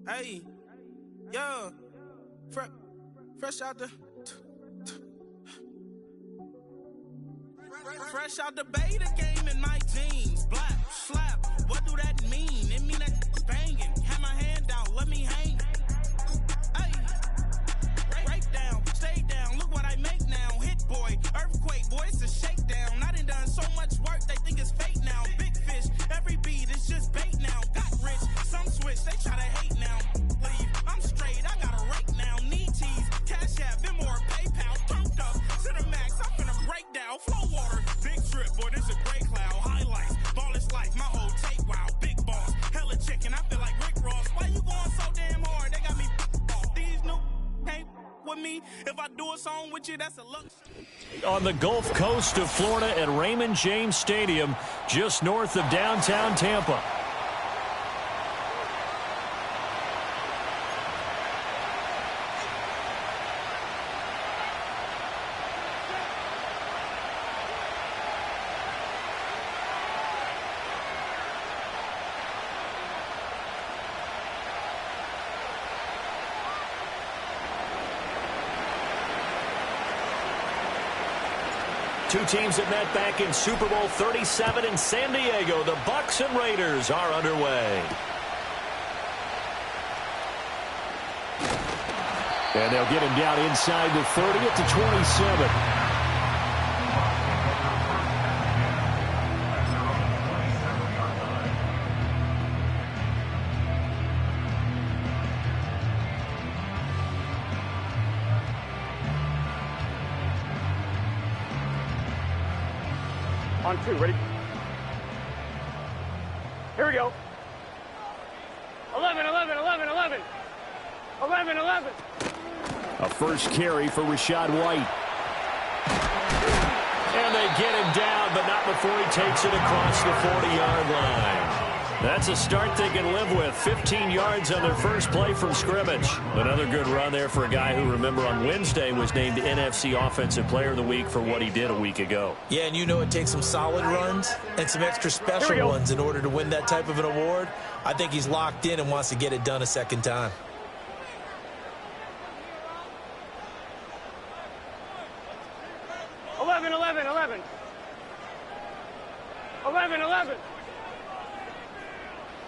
Hey, yeah, fresh out the beta game in my jeans. Black slap, what do that mean? It mean that banging. Have my hand out, let me hang. Hey, break down, stay down. Look what I make now. Hit boy, earthquake, boy, it's a shakedown. I done so much work, they think it's fake now. Big fish, every beat is just bait now. Got rich, some switch, they try to hate now. Leave, I'm straight, I got a rake now. Need tease, cash app, Venmo or PayPal. Turned up to the max, I'm finna break down. Flow water, big trip, boy, this a gray cloud. Highlights, ball is life, my whole tape, wow. Big boss, hella chicken, I feel like Rick Ross. Why you going so damn hard? They got me off. These new can't with me. If I do a song with you, that's a luck. On the Gulf Coast of Florida at Raymond James Stadium, just north of downtown Tampa. Two teams that met back in Super Bowl 37 in San Diego. The Bucs and Raiders are underway. And they'll get him down inside the 30 at the 27. On two, ready? Here we go. 11, 11, 11, 11. 11, 11. A first carry for Rachaad White. And they get him down, but not before he takes it across the 40-yard line. That's a start they can live with. 15 yards on their first play from scrimmage. Another good run there for a guy who, remember, on Wednesday was named NFC Offensive Player of the Week for what he did a week ago. Yeah, and you know it takes some solid runs and some extra special ones in order to win that type of an award. I think he's locked in and wants to get it done a second time. Eleven, 11, 11. 11, 11.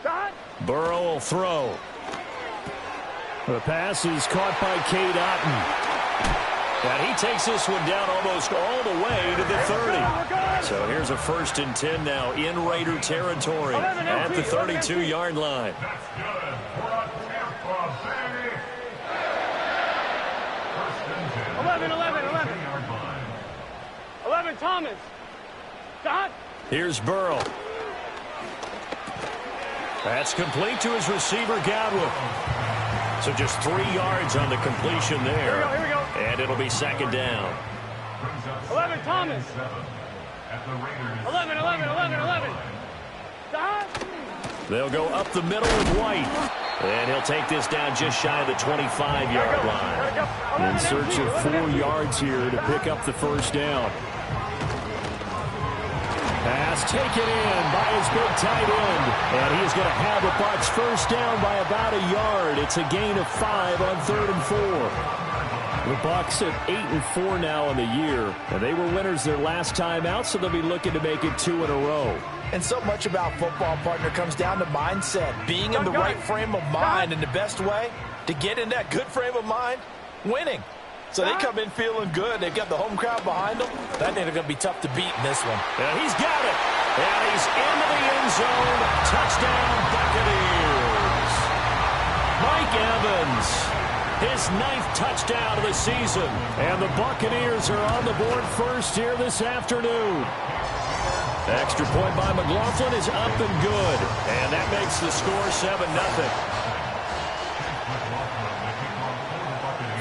Shot. Burrow will throw. The pass is caught by Cade Otton. And he takes this one down almost all the way to the 30. So here's a 1st and 10 now in Raider territory at the 32-yard line. 11, 11, 11. 11, Thomas. Shot. Here's Burrow. That's complete to his receiver, Godwin. So just 3 yards on the completion there. Here we go. And it'll be 2nd down. 11, Thomas. 11, 11, 11, 11. Stop. They'll go up the middle with White. And he'll take this down just shy of the 25-yard line. In search of 4 yards here to pick up the first down. Pass taken in by his big tight end. And he is going to have the Bucs first down by about a yard. It's a gain of 5 on 3rd and 4. The Bucs at 8-4 now in the year. And they were winners their last time out, so they'll be looking to make it 2 in a row. And so much about football, partner, comes down to mindset. Being in the right frame of mind, and the best way to get in that good frame of mind, winning. So they come in feeling good. They've got the home crowd behind them. I think they're going to be tough to beat in this one. And he's got it. And he's into the end zone. Touchdown, Buccaneers. Mike Evans, his 9th touchdown of the season. And the Buccaneers are on the board first here this afternoon. Extra point by McLaughlin is up and good. And that makes the score 7-0.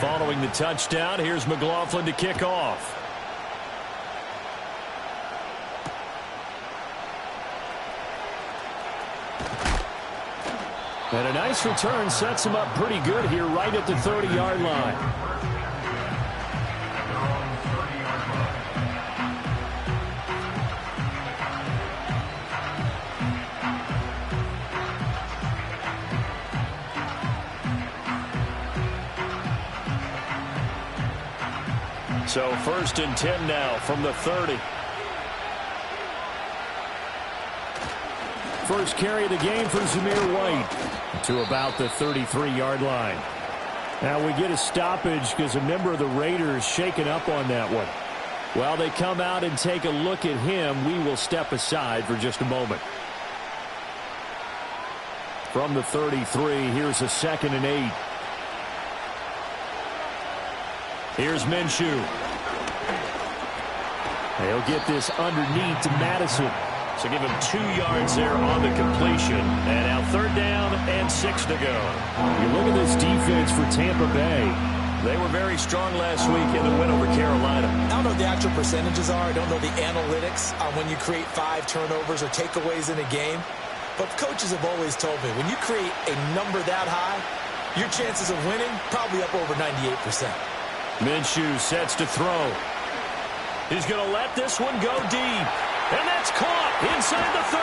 Following the touchdown, here's McLaughlin to kick off. And a nice return sets him up pretty good here right at the 30-yard line. So 1st and 10 now from the 30. First carry of the game for Zamir White to about the 33-yard line. Now we get a stoppage because a member of the Raiders shaken up on that one. While they come out and take a look at him, we will step aside for just a moment. From the 33, here's a 2nd and 8. Here's Minshew. They'll get this underneath to Madison. So give him 2 yards there on the completion. And now 3rd down and 6 to go. You look at this defense for Tampa Bay. They were very strong last week in the win over Carolina. I don't know what the actual percentages are. I don't know the analytics on when you create 5 turnovers or takeaways in a game. But coaches have always told me, when you create a number that high, your chances of winning probably up over 98%. Minshew sets to throw. He's going to let this one go deep. And that's caught inside the 30.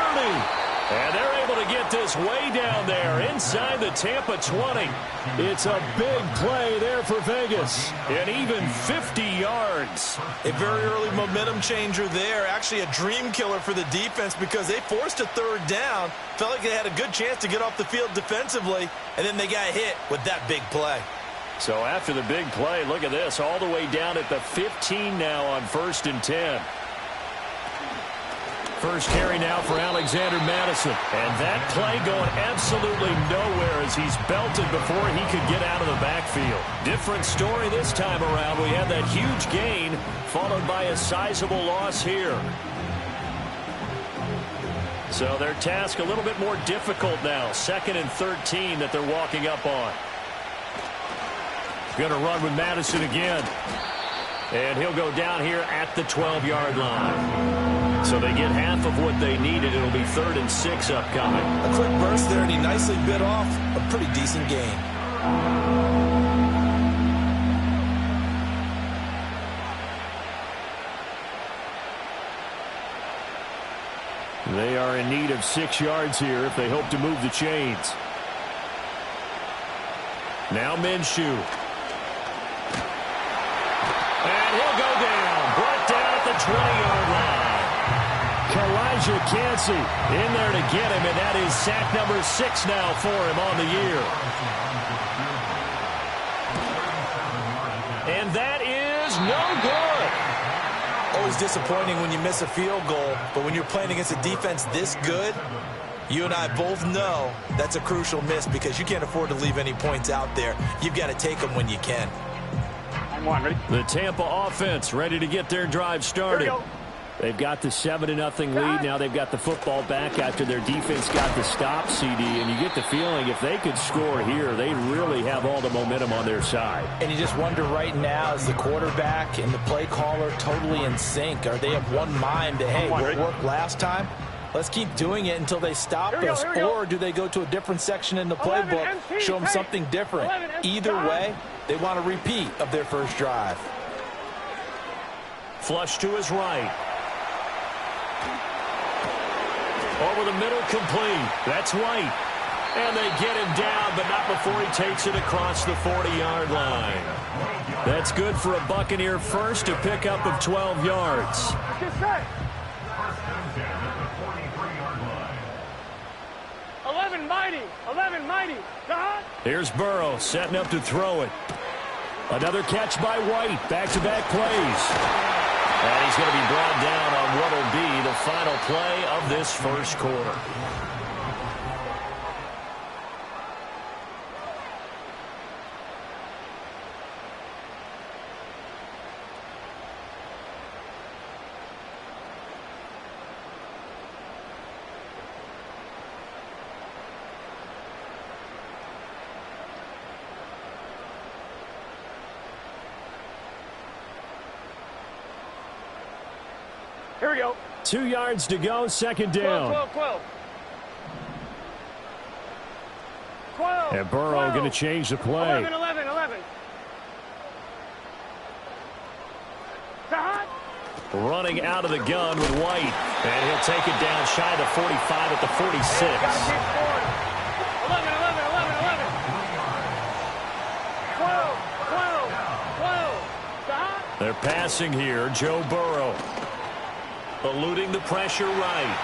And they're able to get this way down there inside the Tampa 20. It's a big play there for Vegas. And even 50 yards. A very early momentum changer there. Actually a dream killer for the defense because they forced a 3rd down. Felt like they had a good chance to get off the field defensively. And then they got hit with that big play. So after the big play, look at this. All the way down at the 15 now on 1st and 10. First carry now for Alexander Madison. And that play going absolutely nowhere as he's belted before he could get out of the backfield. Different story this time around. We had that huge gain followed by a sizable loss here. So their task a little bit more difficult now. 2nd and 13 that they're walking up on. Going to run with Madison again. And he'll go down here at the 12-yard line. So they get half of what they needed. It'll be 3rd and 6 upcoming. A quick burst there, and he nicely bit off a pretty decent gain. They are in need of 6 yards here if they hope to move the chains. Now Minshew. And he'll go down. Brought down at the 20-yard line. Elijah Cansey in there to get him, and that is sack number 6 now for him on the year. And that is no good. Always disappointing when you miss a field goal, but when you're playing against a defense this good, you and I both know that's a crucial miss because you can't afford to leave any points out there. You've got to take them when you can. The Tampa offense ready to get their drive started. They've got the 7-0 lead. Now they've got the football back after their defense got the stop, CD. And you get the feeling if they could score here, they really have all the momentum on their side. And you just wonder right now, is the quarterback and the play caller totally in sync? Are they of one mind that, hey, what worked last time? Let's keep doing it until they stop us. Or do they go to a different section in the playbook, show them something different? Either way, they want a repeat of their first drive. Flush to his right. Over the middle, complete. That's White. And they get him down, but not before he takes it across the 40-yard line. That's good for a Buccaneer first, to pick up of 12 yards. 11 mighty. 11 mighty. Here's Burrow setting up to throw it. Another catch by White. Back-to-back plays. And he's going to be brought down on what will be the final play of this first quarter. Here we go. 2 yards to go, 2nd down. 12. And Burrow going to change the play. 11. Running out of the gun with White. And he'll take it down shy of the 45 at the 46. 11. 12. They're passing here. Joe Burrow. Eluding the pressure right.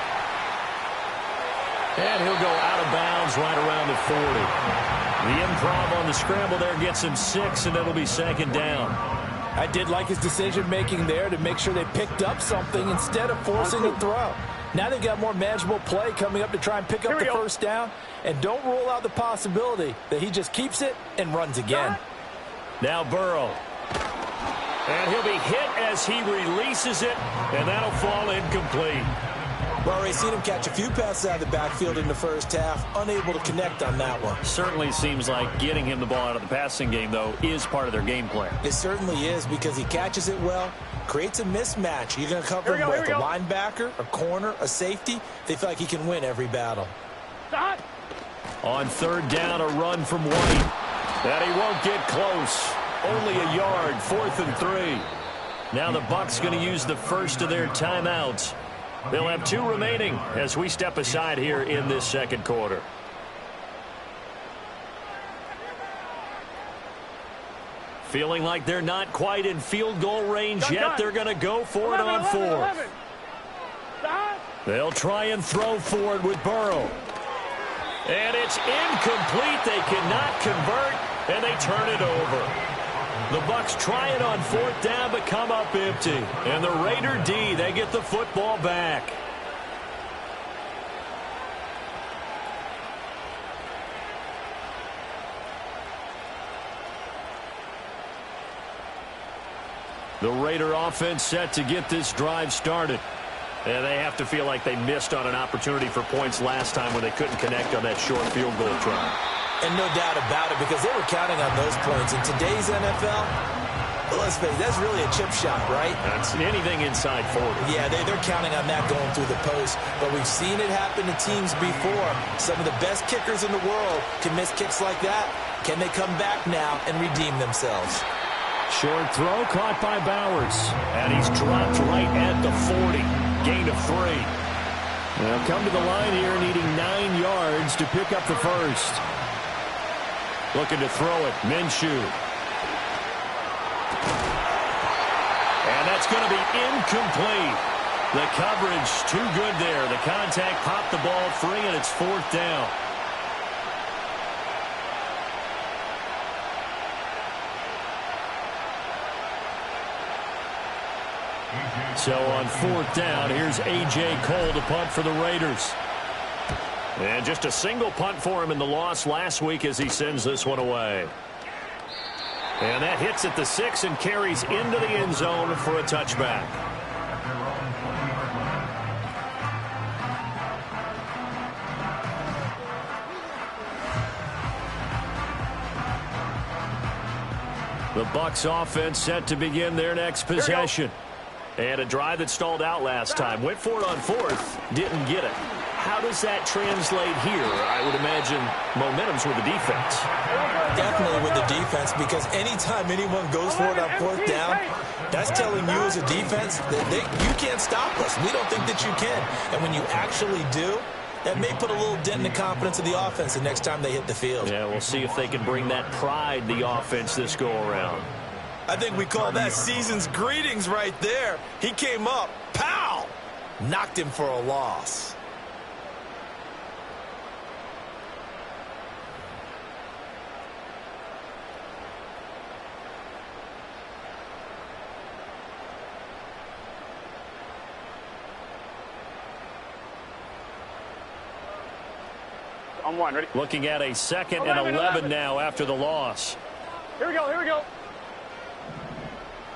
And he'll go out of bounds right around the 40. The improv on the scramble there gets him 6, and it'll be second down. I did like his decision-making there to make sure they picked up something instead of forcing a throw. Now they got more manageable play coming up to try and pick up the first down. And don't rule out the possibility that he just keeps it and runs again. Now Burrow. And he'll be hit as he releases it, and that'll fall incomplete. Well, we've seen him catch a few passes out of the backfield in the first half, unable to connect on that one. Certainly seems like getting him the ball out of the passing game, though, is part of their game plan. It certainly is, because he catches it well, creates a mismatch. You're going to cover him with a linebacker, a corner, a safety. They feel like he can win every battle. Stop. On third down, a run from White. And he won't get close. Only a yard, 4th and 3. Now the Bucs going to use the first of their timeouts. They'll have 2 remaining as we step aside here in this second quarter. Feeling like they're not quite in field goal range yet. They're going to go for it on 4th. They'll try and throw for it with Burrow. And it's incomplete. They cannot convert, and they turn it over. The Bucs try it on 4th down, but come up empty. And the Raider D, they get the football back. The Raider offense set to get this drive started. And they have to feel like they missed on an opportunity for points last time when they couldn't connect on that short field goal try. And no doubt about it, because they were counting on those points. In today's NFL, let's face it, that's really a chip shot, right? That's anything inside 40. Yeah, they're counting on that going through the post. But we've seen it happen to teams before. Some of the best kickers in the world can miss kicks like that. Can they come back now and redeem themselves? Short throw caught by Bowers. And he's dropped right at the 40. Gain of 3. They'll come to the line here needing 9 yards to pick up the first. Looking to throw it. Minshew. And that's going to be incomplete. The coverage too good there. The contact popped the ball free, and it's 4th down. So on 4th down, here's A.J. Cole to punt for the Raiders. And just a single punt for him in the loss last week as he sends this one away. And that hits at the 6 and carries into the end zone for a touchback. The Bucs offense set to begin their next possession. And a drive that stalled out last time. Went for it on 4th. Didn't get it. How does that translate here? I would imagine momentum's with the defense. Definitely with the defense, because anytime anyone goes for it on 4th down, that's telling you as a defense that you can't stop us. We don't think that you can. And when you actually do, that may put a little dent in the confidence of the offense the next time they hit the field. Yeah, we'll see if they can bring that pride, the offense, this go-around. I think we call that season's greetings right there. He came up, pow! Knocked him for a loss. On 1, ready? Looking at a 2nd and 11 now after the loss. Here we go, here we go.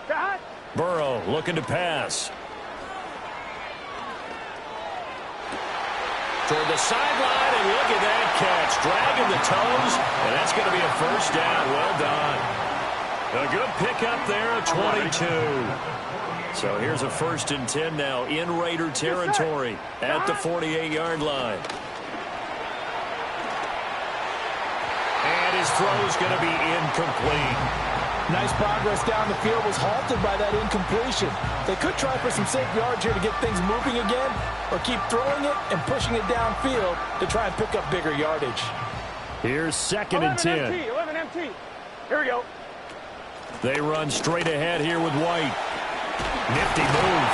Got. Burrow looking to pass. Toward the sideline, and look at that catch. Dragging the toes, and that's going to be a first down. Well done. A good pickup there at 22. So here's a 1st and 10 now in Raider territory at the 48-yard line. And his throw's going to be incomplete. Nice progress down the field, was halted by that incompletion. They could try for some safe yards here to get things moving again, or keep throwing it and pushing it downfield to try and pick up bigger yardage. Here's 2nd and 10. 11 MT. Here we go. They run straight ahead here with White. Nifty move.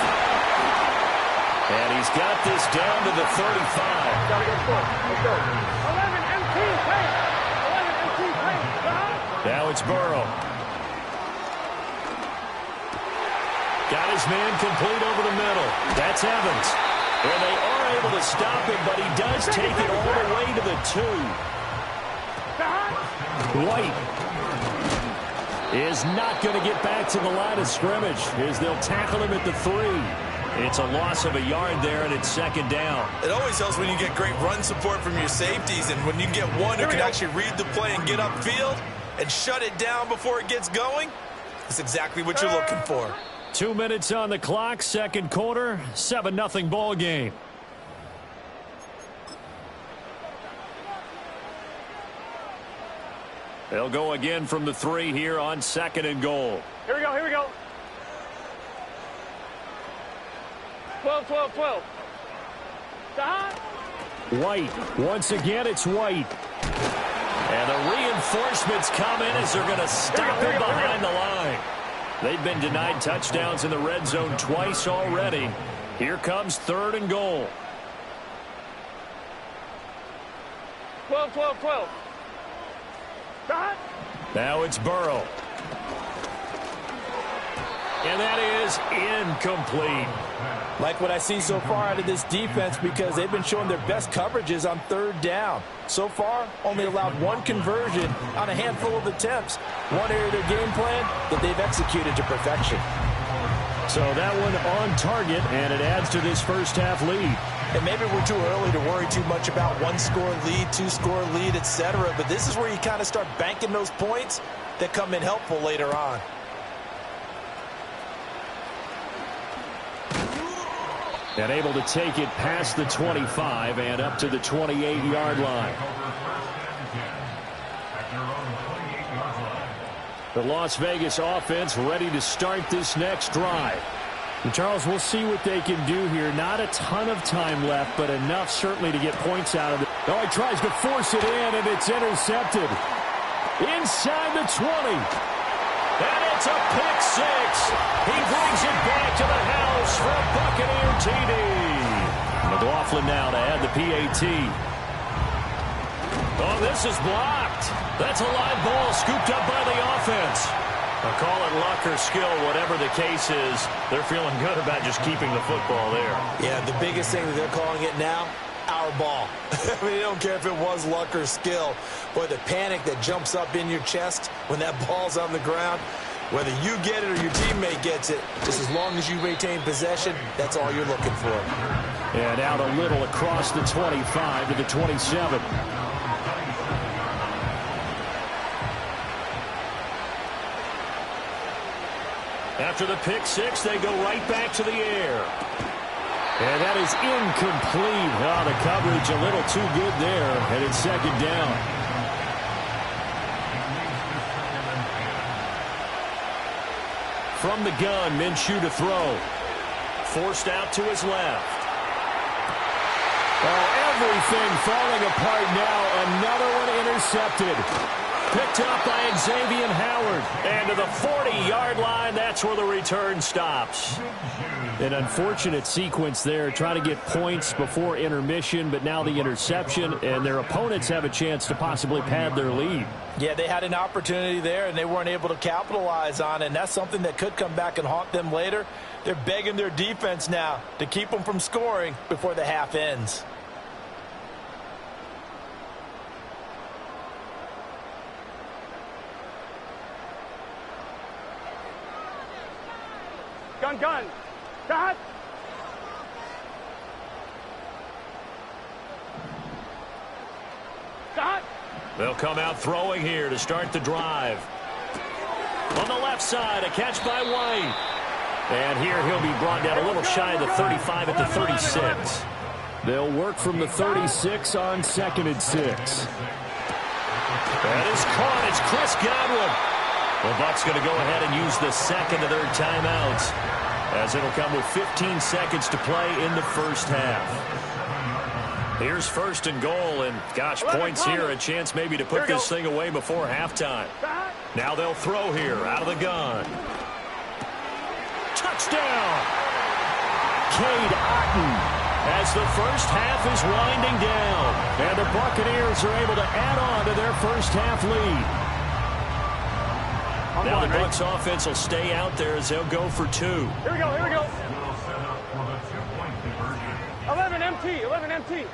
And he's got this down to the 35. Gotta go for it. Let's go. 11 MT paint. 11 MT paint. Now it's Burrow. Got his man complete over the middle. That's Evans. And they are able to stop him, but he does take it all the way to the 2. White is not going to get back to the line of scrimmage as they'll tackle him at the 3. It's a loss of a yard there, and it's second down. It always helps when you get great run support from your safeties, and when you get one who can actually read the play and get upfield and shut it down before it gets going, that's exactly what you're looking for. 2 minutes on the clock, second quarter, 7-0 ball game. They'll go again from the 3 here on second and goal. Here we go, here we go. 12, 12, 12. White. Once again, it's White. And the reinforcements come in as they're going to stop him behind the line. They've been denied touchdowns in the red zone twice already. Here comes third and goal. 12, 12, 12. Now it's Burrow. And that is incomplete. Like what I see so far out of this defense, because they've been showing their best coverages on third down. So far, only allowed one conversion on a handful of attempts. One area of their game plan that they've executed to perfection. So that one on target, and it adds to this first half lead. And maybe we're too early to worry too much about one-score lead, two-score lead, etc. But this is where you kind of start banking those points that come in helpful later on. And able to take it past the 25 and up to the 28-yard line. The Las Vegas offense ready to start this next drive. And Charles, we'll see what they can do here. Not a ton of time left, but enough certainly to get points out of it. Oh, he tries to force it in, and it's intercepted. Inside the 20. And it's a pick six. He brings it back to the house for a Buccaneer TD. McLaughlin now to add the PAT. Oh, this is blocked. That's a live ball scooped up by the offense. I'll call it luck or skill, whatever the case is. They're feeling good about just keeping the football there. Yeah, the biggest thing that they're calling it now, our ball. I mean, they don't care if it was luck or skill. Boy, the panic that jumps up in your chest when that ball's on the ground, whether you get it or your teammate gets it, just as long as you retain possession, that's all you're looking for. And out a little across the 25 to the 27. After the pick six, they go right back to the air. And that is incomplete. Oh, the coverage a little too good there, and it's second down. From the gun, Minshew to throw. Forced out to his left. Oh, everything falling apart now. Another one intercepted. Picked up by Xavier Howard. And to the 40-yard line, that's where the return stops. An unfortunate sequence there, trying to get points before intermission, but now the interception, and their opponents have a chance to possibly pad their lead. Yeah, they had an opportunity there, and they weren't able to capitalize on it, and that's something that could come back and haunt them later. They're begging their defense now to keep them from scoring before the half ends. Gun, gun. Got. Got. They'll come out throwing here to start the drive. On the left side, a catch by White. And here he'll be brought down a little shy of the 35 at the 36. They'll work from the 36 on second and 6. That is caught. It's Chris Godwin. The Bucs going to go ahead and use the second of their timeouts, as it'll come with 15 seconds to play in the first half. Here's first and goal, and gosh, points here, a chance maybe to put this thing away before halftime. Now they'll throw here out of the gun. touchdown. Cade Otton as the first half is winding down. And the Buccaneers are able to add on to their first half lead. Now the Bucs offense will stay out there as they'll go for 2. Here we go, here we go. 11 MT, 11 MT.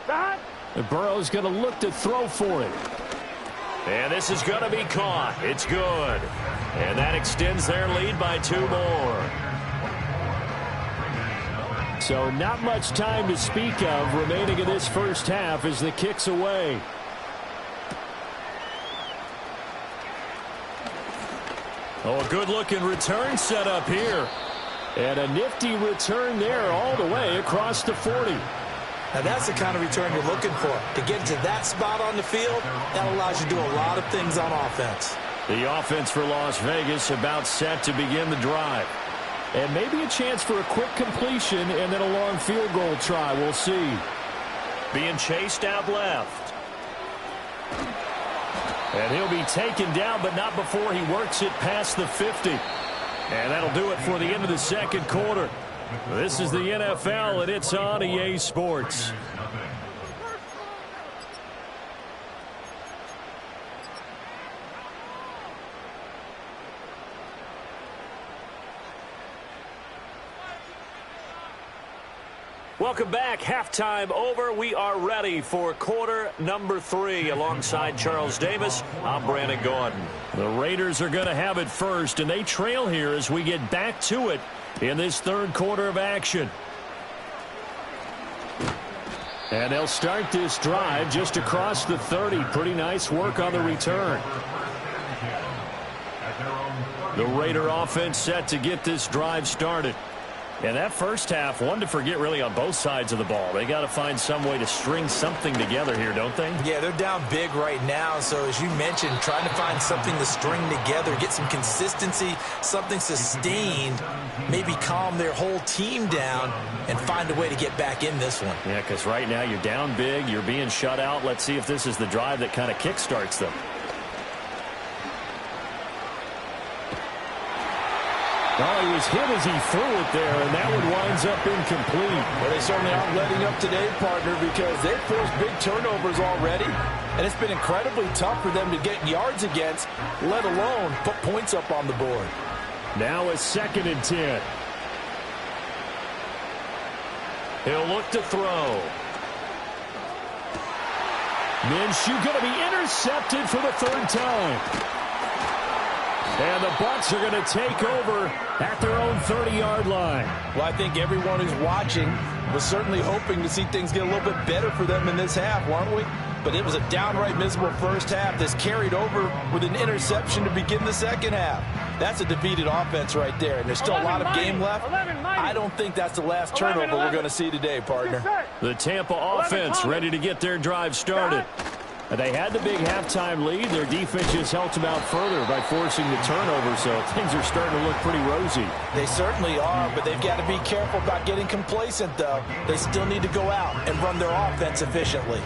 That. And Burrow's going to look to throw for it. And this is going to be caught. It's good. And that extends their lead by 2 more. So not much time to speak of remaining in this first half as the kick's away. Oh, a good-looking return set up here. And a nifty return there all the way across the 40. Now that's the kind of return you're looking for. To get to that spot on the field, that allows you to do a lot of things on offense. The offense for Las Vegas about set to begin the drive. And maybe a chance for a quick completion and then a long field goal try. We'll see. Being chased out left. And he'll be taken down, but not before he works it past the 50. And that'll do it for the end of the second quarter. This is the NFL, and it's on EA Sports. Welcome back. Halftime over. We are ready for quarter number 3. Alongside Charles Davis, I'm Brandon Gaudin. The Raiders are going to have it first, and they trail here as we get back to it in this third quarter of action. And they'll start this drive just across the 30. Pretty nice work on the return. The Raider offense set to get this drive started. And that first half, one to forget really on both sides of the ball. They got to find some way to string something together here, don't they? Yeah, they're down big right now. So as you mentioned, trying to find something to string together, get some consistency, something sustained, maybe calm their whole team down and find a way to get back in this one. Yeah, because right now you're down big, you're being shut out. Let's see if this is the drive that kind of kickstarts them. Oh, he was hit as he threw it there, and that one winds up incomplete. Well, they certainly aren't letting up today, partner, because they've forced big turnovers already, and it's been incredibly tough for them to get yards against, let alone put points up on the board. Now a 2nd and 10. He'll look to throw. Minshew going to be intercepted for the 3rd time. And the Bucs are going to take over at their own 30-yard line. Well, I think everyone who's watching was certainly hoping to see things get a little bit better for them in this half, weren't we? But it was a downright miserable first half that's carried over with an interception to begin the second half. That's a defeated offense right there, and there's still a lot of game left. I don't think that's the last turnover we're going to see today, partner. The Tampa offense ready to get their drive started. They had the big halftime lead. Their defense just helped them out further by forcing the turnover, so things are starting to look pretty rosy. They certainly are, but they've got to be careful about getting complacent, though. They still need to go out and run their offense efficiently.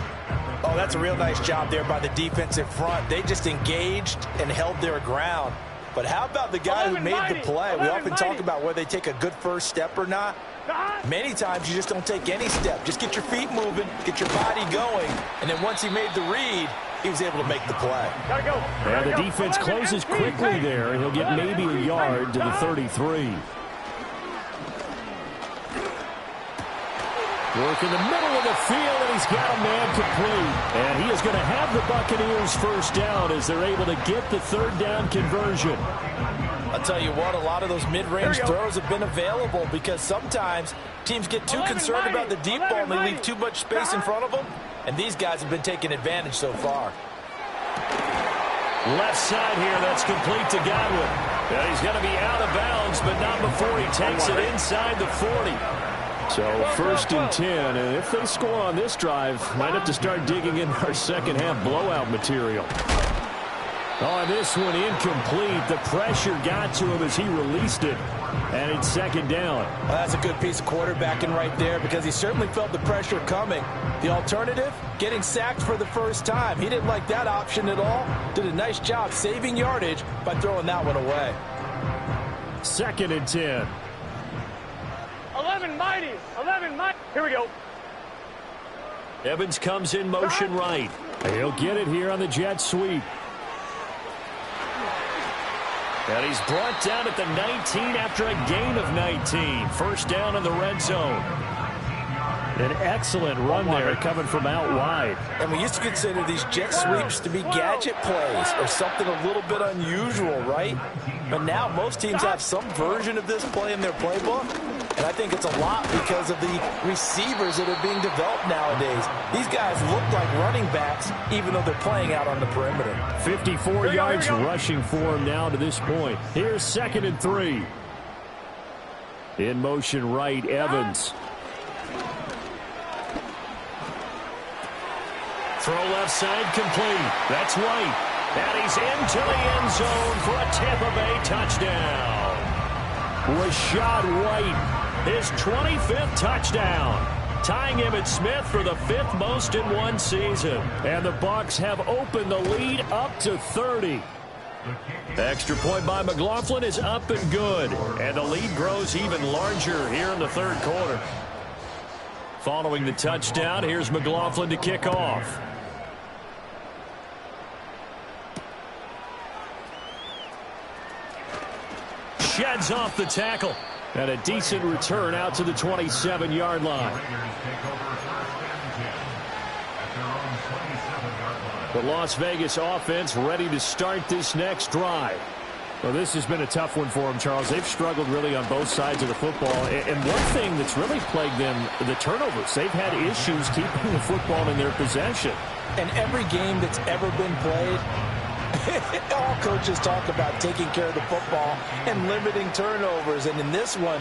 Oh, that's a real nice job there by the defensive front. They just engaged and held their ground. But how about the guy who made the play? We often talk about whether they take a good first step or not. Many times you just don't take any step. Just get your feet moving, get your body going, and then once he made the read, he was able to make the play. Gotta go. And the defense closes quickly there, and he'll get maybe a yard to the 33. Work in the middle of the field, and he's got a man complete. And he is going to have the Buccaneers first down as they're able to get the 3rd down conversion. I'll tell you what, a lot of those mid-range throws have been available because sometimes teams get too concerned about the deep ball and they leave too much space in front of them. And these guys have been taking advantage so far. Left side here, that's complete to Godwin. Yeah, he's going to be out of bounds, but not before he takes it inside the 40. So 1st and 10, and if they score on this drive, might have to start digging in our second half blowout material. Oh, this one incomplete. The pressure got to him as he released it, and it's 2nd down. Well, that's a good piece of quarterbacking right there because he certainly felt the pressure coming. The alternative, getting sacked for the first time. He didn't like that option at all. Did a nice job saving yardage by throwing that one away. 2nd and 10. 11 mighty. 11 mighty. Here we go. Evans comes in motion right. He'll get it here on the jet sweep. And he's brought down at the 19 after a gain of 19. First down in the red zone. An excellent run there coming from out wide. And we used to consider these jet sweeps to be gadget plays or something a little bit unusual, right? But now most teams have some version of this play in their playbook. And I think it's a lot because of the receivers that are being developed nowadays. These guys look like running backs even though they're playing out on the perimeter. 54 yards rushing for him now to this point. Here's 2nd and 3. In motion right, Evans. Throw left side complete. That's White. And he's into the end zone for a Tampa Bay touchdown. Rashad White, his 25th touchdown. Tying Emmitt Smith for the 5th most in one season. And the Bucs have opened the lead up to 30. Extra point by McLaughlin is up and good. And the lead grows even larger here in the 3rd quarter. Following the touchdown, here's McLaughlin to kick off. Sheds off the tackle. And a decent return out to the 27-yard line. The Las Vegas offense ready to start this next drive. Well, this has been a tough one for them, Charles. They've struggled really on both sides of the football. And one thing that's really plagued them, the turnovers. They've had issues keeping the football in their possession. And every game that's ever been played, all coaches talk about taking care of the football and limiting turnovers. And in this one,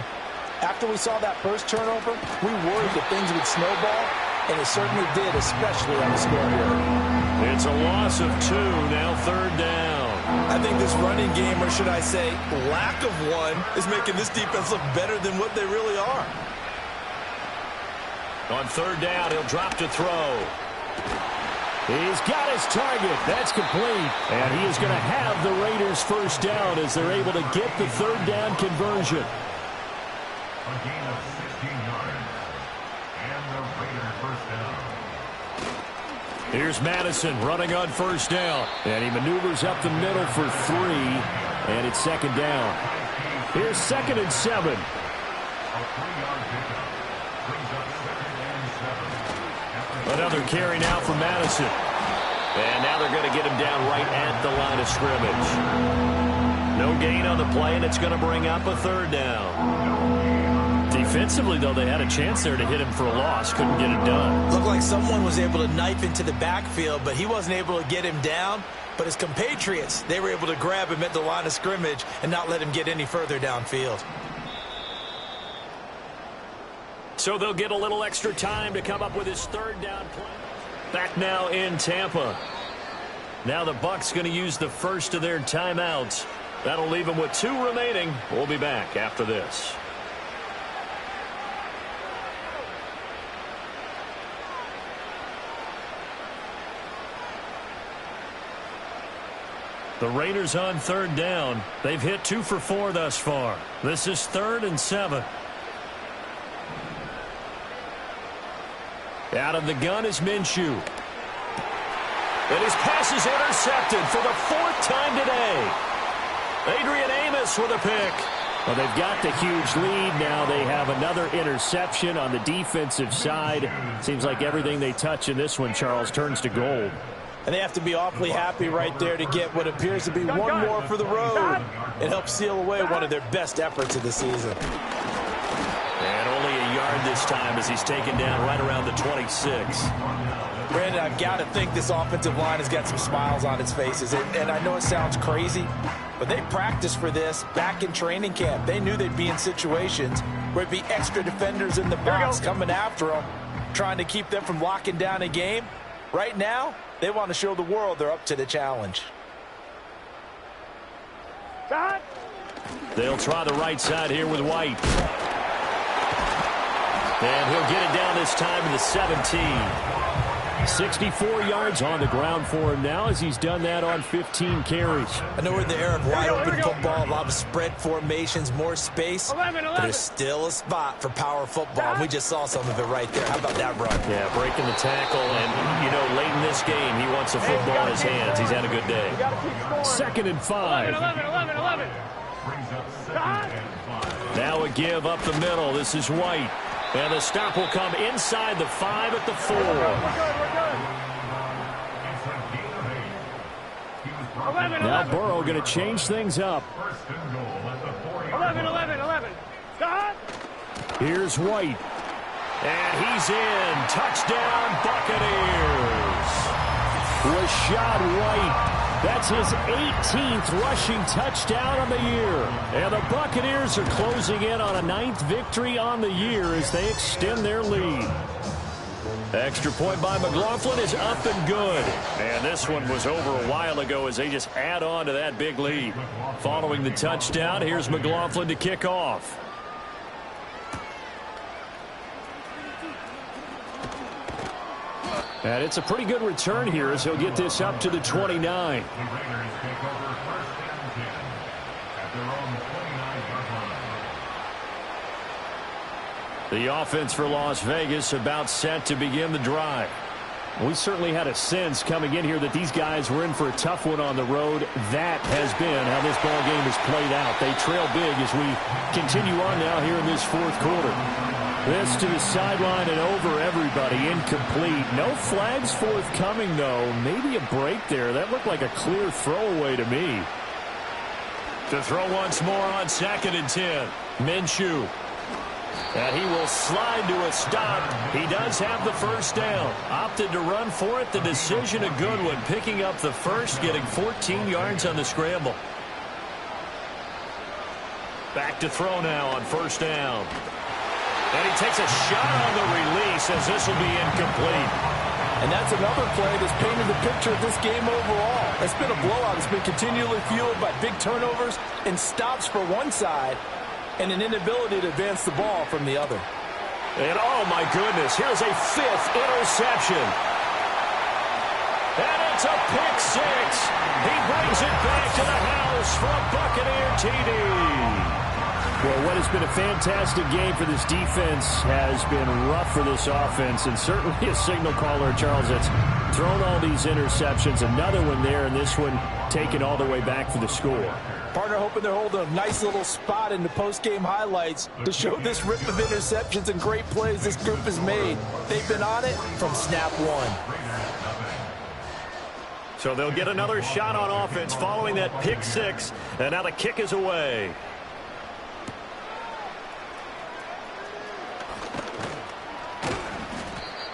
after we saw that first turnover, we worried that things would snowball, and it certainly did, especially on the scoreboard. It's a loss of 2, now 3rd down. I think this running game, or should I say lack of one, is making this defense look better than what they really are. On 3rd down, he'll drop to throw. He's got his target. That's complete. And he is going to have the Raiders first down as they're able to get the 3rd down conversion. A gain of 16 yards. And the Raiders first down. Here's Madison running on 1st down. And he maneuvers up the middle for 3. And it's 2nd down. Here's 2nd and 7. A 3-yard pickup. Brings up 2nd and 7. Another carry now for Madison. And now they're going to get him down right at the line of scrimmage. No gain on the play, and it's going to bring up a 3rd down. Defensively, though, they had a chance there to hit him for a loss. Couldn't get it done. Looked like someone was able to knife into the backfield, but he wasn't able to get him down. But his compatriots, they were able to grab him at the line of scrimmage and not let him get any further downfield. So they'll get a little extra time to come up with his 3rd down play. Back now in Tampa. Now the Bucs going to use the first of their timeouts. That'll leave them with 2 remaining. We'll be back after this. The Raiders on 3rd down. They've hit 2 for 4 thus far. This is 3rd and 7. Out of the gun is Minshew. And his pass is intercepted for the 4th time today. Adrian Amos with a pick. Well, they've got the huge lead now. They have another interception on the defensive side. Seems like everything they touch in this one, Charles, turns to gold. And they have to be awfully happy right there to get what appears to be one more for the road. It helps seal away one of their best efforts of the season. And only a yard this time as he's taken down right around the 26. Brandon, I've got to think this offensive line has got some smiles on its faces. And I know it sounds crazy, but they practiced for this back in training camp. They knew they'd be in situations where it'd be extra defenders in the box coming after them, trying to keep them from locking down a game. Right now, they want to show the world they're up to the challenge. They'll try the right side here with White. And he'll get it down this time to the 17. 64 yards on the ground for him now as he's done that on 15 carries. I know we're in the era of wide-open football, a lot of spread formations, more space, 11. but there's still a spot for power football, and we just saw some of it right there. How about that run? Yeah, breaking the tackle, and, you know, late in this game, he wants the football in his hands. He's had a good day. 2nd and 5. 11. Now a give up the middle. This is White. And the stop will come inside the 5 at the 4. Now Burrow going to change things up. 11. Stop. Here's White. And he's in. Touchdown, Buccaneers. Rashad White. That's his 18th rushing touchdown on the year. And the Buccaneers are closing in on a 9th victory on the year as they extend their lead. Extra point by McLaughlin is up and good. And this one was over a while ago as they just add on to that big lead. Following the touchdown, here's McLaughlin to kick off. And it's a pretty good return here as he'll get this up to the 29. The offense for Las Vegas about set to begin the drive. We certainly had a sense coming in here that these guys were in for a tough one on the road. That has been how this ball game has played out. They trail big as we continue on now here in this 4th quarter. This to the sideline and over everybody. Incomplete. No flags forthcoming, though. Maybe a break there. That looked like a clear throwaway to me. To throw once more on 2nd and 10. Minshew. And he will slide to a stop. He does have the first down. Opted to run for it. The decision a good one. Picking up the first, getting 14 yards on the scramble. Back to throw now on 1st down. And he takes a shot on the release as this will be incomplete. And that's another play that's painted the picture of this game overall. It's been a blowout. It's been continually fueled by big turnovers and stops for one side and an inability to advance the ball from the other. And oh my goodness, here's a 5th interception. And it's a pick 6. He brings it back to the house for a Buccaneer TD. Well, what has been a fantastic game for this defense has been rough for this offense, and certainly a signal caller, Charles, that's thrown all these interceptions. Another one there, and this one taken all the way back for the score. Partner hoping they're holding a nice little spot in the post-game highlights to show this rip of interceptions and great plays this group has made. They've been on it from snap one. So they'll get another shot on offense following that pick 6, and now the kick is away.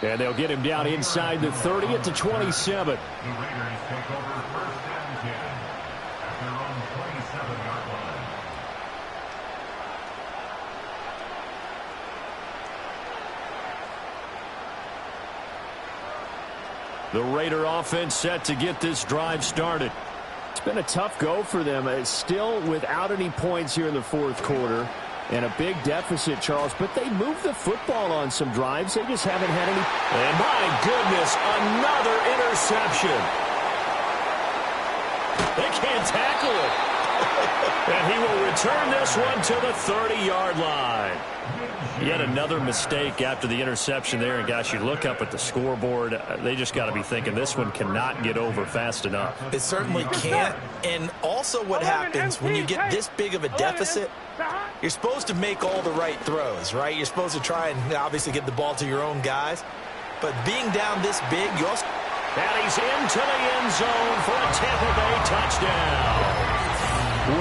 And they'll get him down inside the 30 at the 27. The Raiders take over 1st and 10 at their own 27-yard line. The Raider offense set to get this drive started. It's been a tough go for them. It's still without any points here in the 4th quarter. And a big deficit, Charles, but they moved the football on some drives. They just haven't had any. And my goodness, another interception. They can't tackle it. And he will return this one to the 30-yard line. Yet another mistake after the interception there. And, gosh, you look up at the scoreboard. They just got to be thinking this one cannot get over fast enough. It certainly can't. And also what happens when you get this big of a deficit, you're supposed to make all the right throws, right? You're supposed to try and obviously get the ball to your own guys. But being down this big, you also... And he's into the end zone for a Tampa Bay touchdown.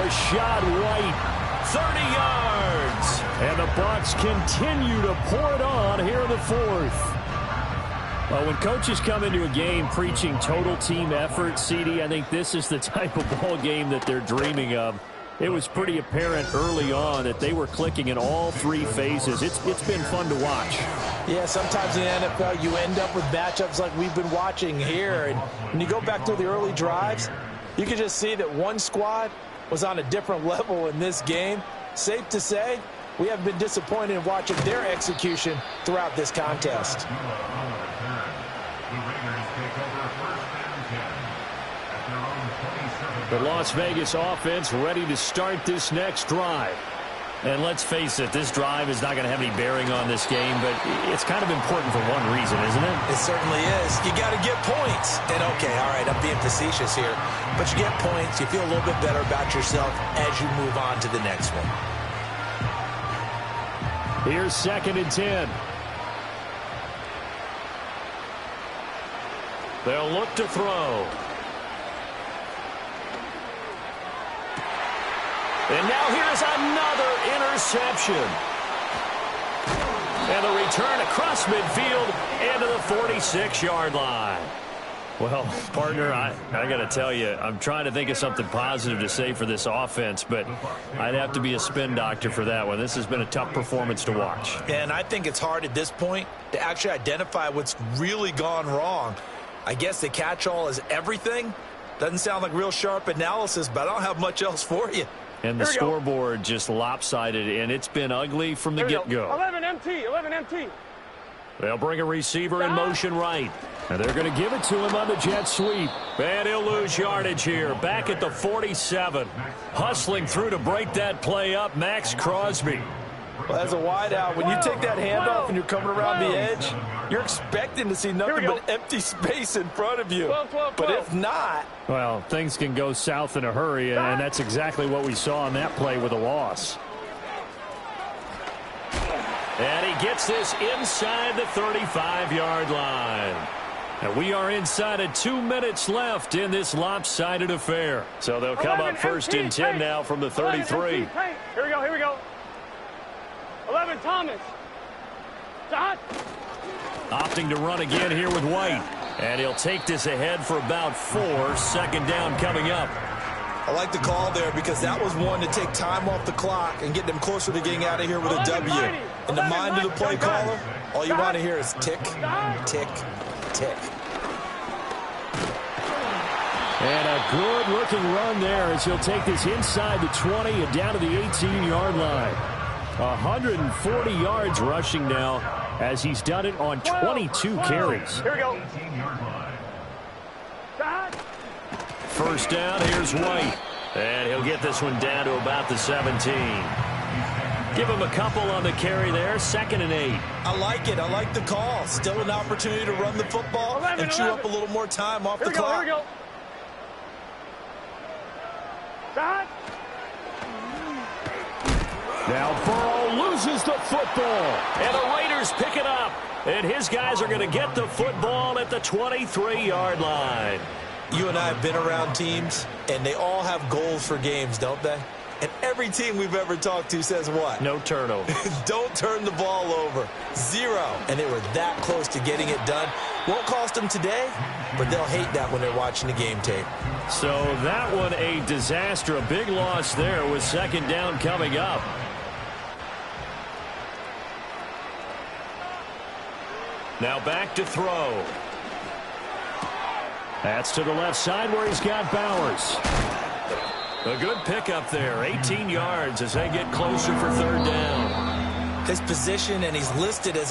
Rashad White, 30 yards. And the Bucs continue to pour it on here in the 4th. Well, when coaches come into a game preaching total team effort, CD, I think this is the type of ball game that they're dreaming of. It was pretty apparent early on that they were clicking in all 3 phases. It's been fun to watch. Yeah, sometimes in the NFL you end up with matchups like we've been watching here. And when you go back to the early drives, you can just see that one squad was on a different level in this game. Safe to say, we have been disappointed in watching their execution throughout this contest. The The Las Vegas offense ready to start this next drive. And let's face it, this drive is not going to have any bearing on this game, but it's kind of important for one reason, isn't it? It certainly is. You got to get points. And, okay, all right, I'm being facetious here. But you get points, you feel a little bit better about yourself as you move on to the next one. Here's 2nd and 10. They'll look to throw. And now here's another interception. And the return across midfield into the 46-yard line. Well, partner, I got to tell you, I'm trying to think of something positive to say for this offense, but I'd have to be a spin doctor for that one. This has been a tough performance to watch. And I think it's hard at this point to actually identify what's really gone wrong. I guess the catch-all is everything. Doesn't sound like real sharp analysis, but I don't have much else for you. And the scoreboard just lopsided, and it's been ugly from the get-go. 11 MT, 11 MT. They'll bring a receiver in motion right. And they're going to give it to him on the jet sweep. And he'll lose yardage here. Back at the 47. Hustling through to break that play up, Max Crosby. Well, as a wideout, when you take that handoff and you're coming around the edge, you're expecting to see nothing but empty space in front of you. 12. But if not... Well, things can go south in a hurry, and that's exactly what we saw on that play with a loss. And he gets this inside the 35-yard line. And we are inside of 2 minutes left in this lopsided affair. So they'll come up 1st and 10 now from the 33. Here we go. 11 Thomas. Shot. Opting to run again here with White. And he'll take this ahead for about 4. 2nd down coming up. I like the call there because that was one to take time off the clock and get them closer to getting out of here with a W. In the mind of the play caller, all you want to hear is tick, tick, tick. And a good-looking run there as he'll take this inside the 20 and down to the 18-yard line. 140 yards rushing now as he's done it on 22 carries. Here we go. 1st down, here's White. And he'll get this one down to about the 17. Give him a couple on the carry there. 2nd and 8. I like it. I like the call. Still an opportunity to run the football and chew up a little more time off the clock. Here we go. Shot. Now Burrow loses the football. And the Raiders pick it up. And his guys are going to get the football at the 23-yard line. You and I have been around teams, and they all have goals for games, don't they? And every team we've ever talked to says what? No turnover. Don't turn the ball over. 0. And they were that close to getting it done. Won't cost them today, but they'll hate that when they're watching the game tape. So that one a disaster. A big loss there with 2nd down coming up. Now back to throw. That's to the left side where he's got Bowers. A good pickup there. 18 yards as they get closer for 3rd down. His position, and he's listed as a